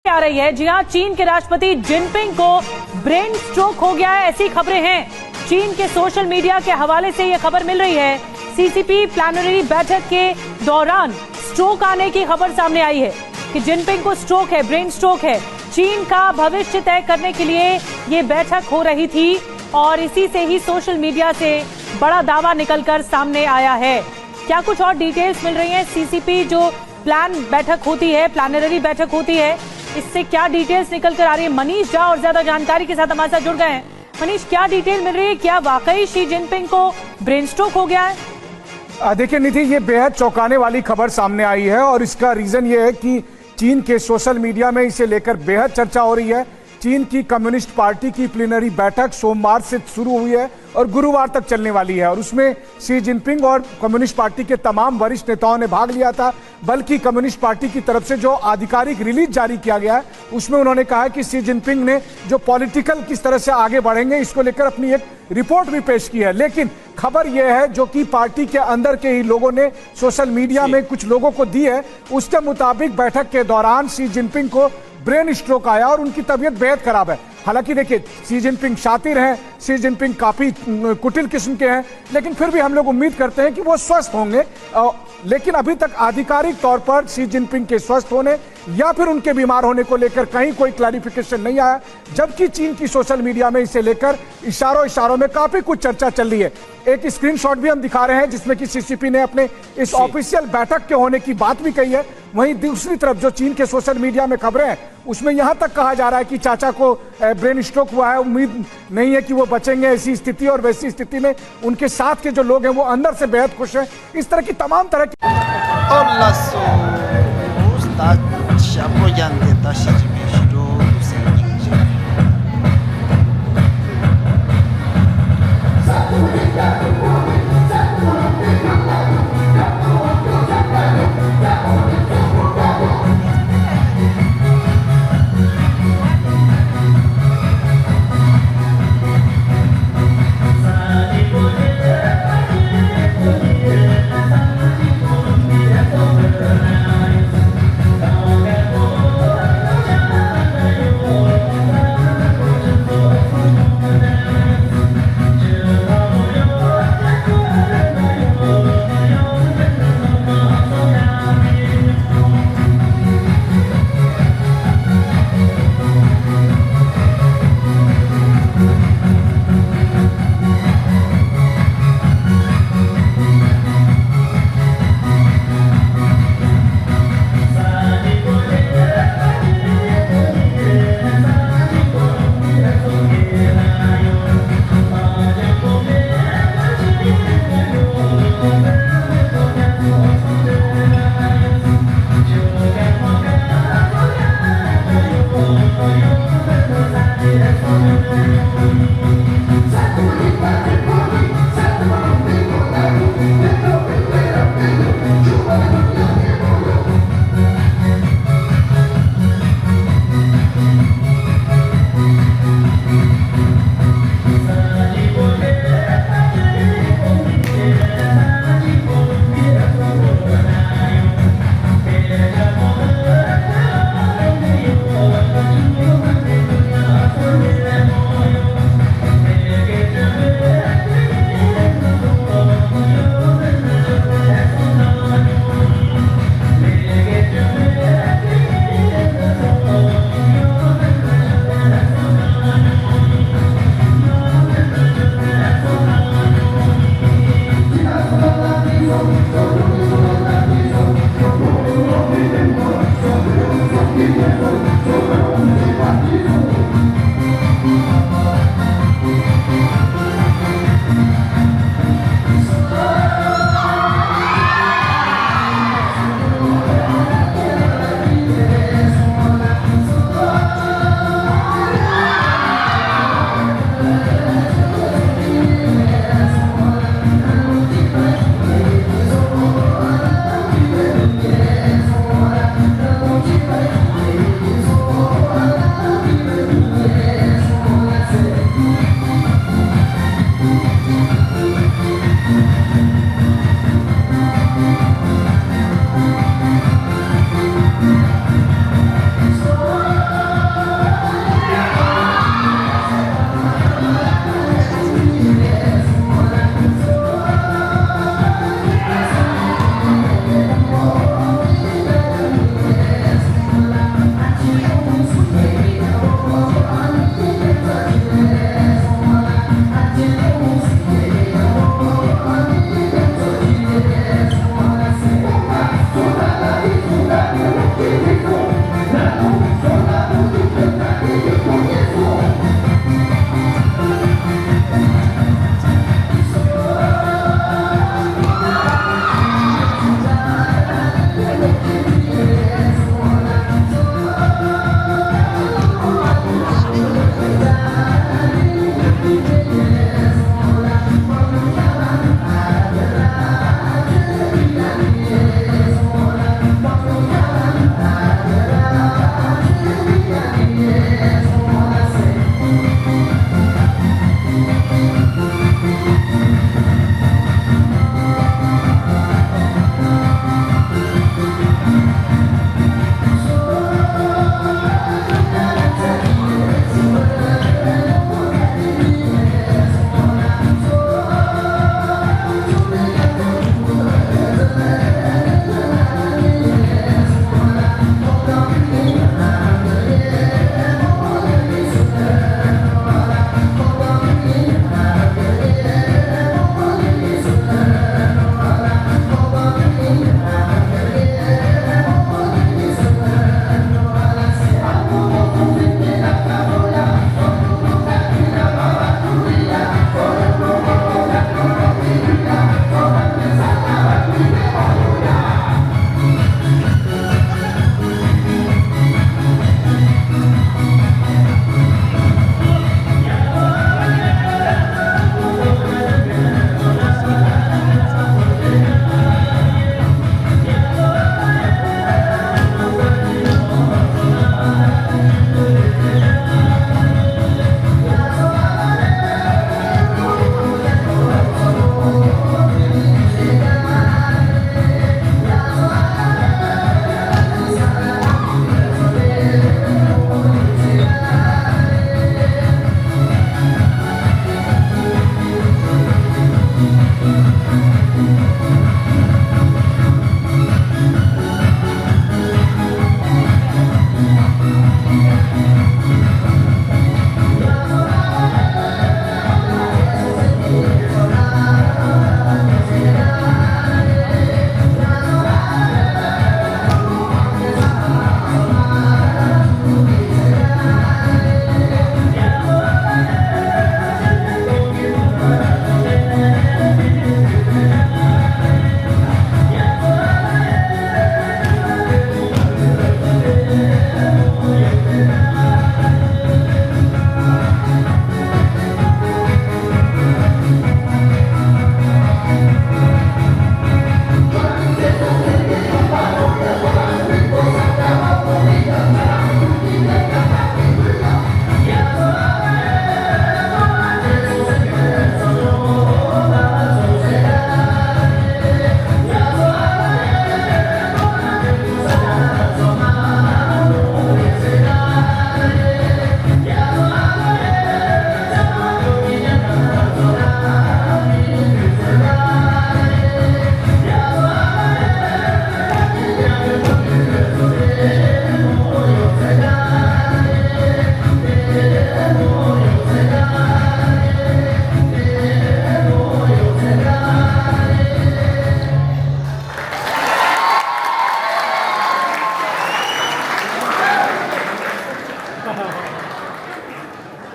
आ रही है। जी हां, चीन के राष्ट्रपति जिनपिंग को ब्रेन स्ट्रोक हो गया है, ऐसी खबरें हैं। चीन के सोशल मीडिया के हवाले से यह खबर मिल रही है। सीसीपी प्लानरी बैठक के दौरान स्ट्रोक आने की खबर सामने आई है कि जिनपिंग को स्ट्रोक है, ब्रेन स्ट्रोक है। चीन का भविष्य तय करने के लिए ये बैठक हो रही थी और इसी से ही सोशल मीडिया से बड़ा दावा निकलकर सामने आया है। क्या कुछ और डिटेल्स मिल रही हैं? सीसीपी जो बैठक होती है, प्लानरी बैठक होती है, इससे क्या डिटेल्स निकल कर आ रही है? मनीष झा और ज्यादा जानकारी के साथ हमारे साथ जुड़ गए हैं। मनीष, क्या डिटेल मिल रही है? क्या वाकई शी जिनपिंग को ब्रेन स्ट्रोक हो गया है? देखिए निधि, ये बेहद चौंकाने वाली खबर सामने आई है और इसका रीजन ये है कि चीन के सोशल मीडिया में इसे लेकर बेहद चर्चा हो रही है। चीन की कम्युनिस्ट पार्टी की प्लीनरी बैठक सोमवार से शुरू हुई है और गुरुवार तक चलने वाली है और उसमें शी जिनपिंग और कम्युनिस्ट पार्टी के तमाम वरिष्ठ नेताओं ने भाग लिया था। बल्कि कम्युनिस्ट पार्टी की तरफ से जो आधिकारिक रिलीज जारी किया गया है उसमें उन्होंने कहा कि शी जिनपिंग ने जो पॉलिटिकल किस तरह से आगे बढ़ेंगे इसको लेकर अपनी एक रिपोर्ट भी पेश की है। लेकिन खबर यह है जो कि पार्टी के अंदर के ही लोगों ने सोशल मीडिया में कुछ लोगों को दी है, उसके मुताबिक बैठक के दौरान शी जिनपिंग को ब्रेन स्ट्रोक आया और उनकी तबीयत बेहद खराब है। हालांकि देखिए, शी जिनपिंग शातिर हैं, शी जिनपिंग काफी कुटिल किस्म के हैं, लेकिन फिर भी हम लोग उम्मीद करते हैं कि वो स्वस्थ होंगे। लेकिन अभी तक आधिकारिक तौर पर शी जिनपिंग के स्वस्थ होने या फिर उनके बीमार होने को लेकर कहीं कोई क्लैरिफिकेशन नहीं आया, जबकि चीन की सोशल मीडिया में इसे लेकर इशारों में काफी कुछ चर्चा चल रही है। एक स्क्रीनशॉट भी हम दिखा रहे हैं जिसमें कि सीसीपी ने अपने इस ऑफिशियल बैठक के होने की बात भी कही है। वहीं दूसरी तरफ जो चीन के सोशल मीडिया में खबरें हैं उसमें यहां तक कहा जा रहा है कि चाचा को ब्रेन स्ट्रोक हुआ है, उम्मीद नहीं है कि वो बचेंगे ऐसी स्थिति, और वैसी स्थिति में उनके साथ के जो लोग हैं वो अंदर से बेहद खुश हैं। इस तरह की तमाम तरह की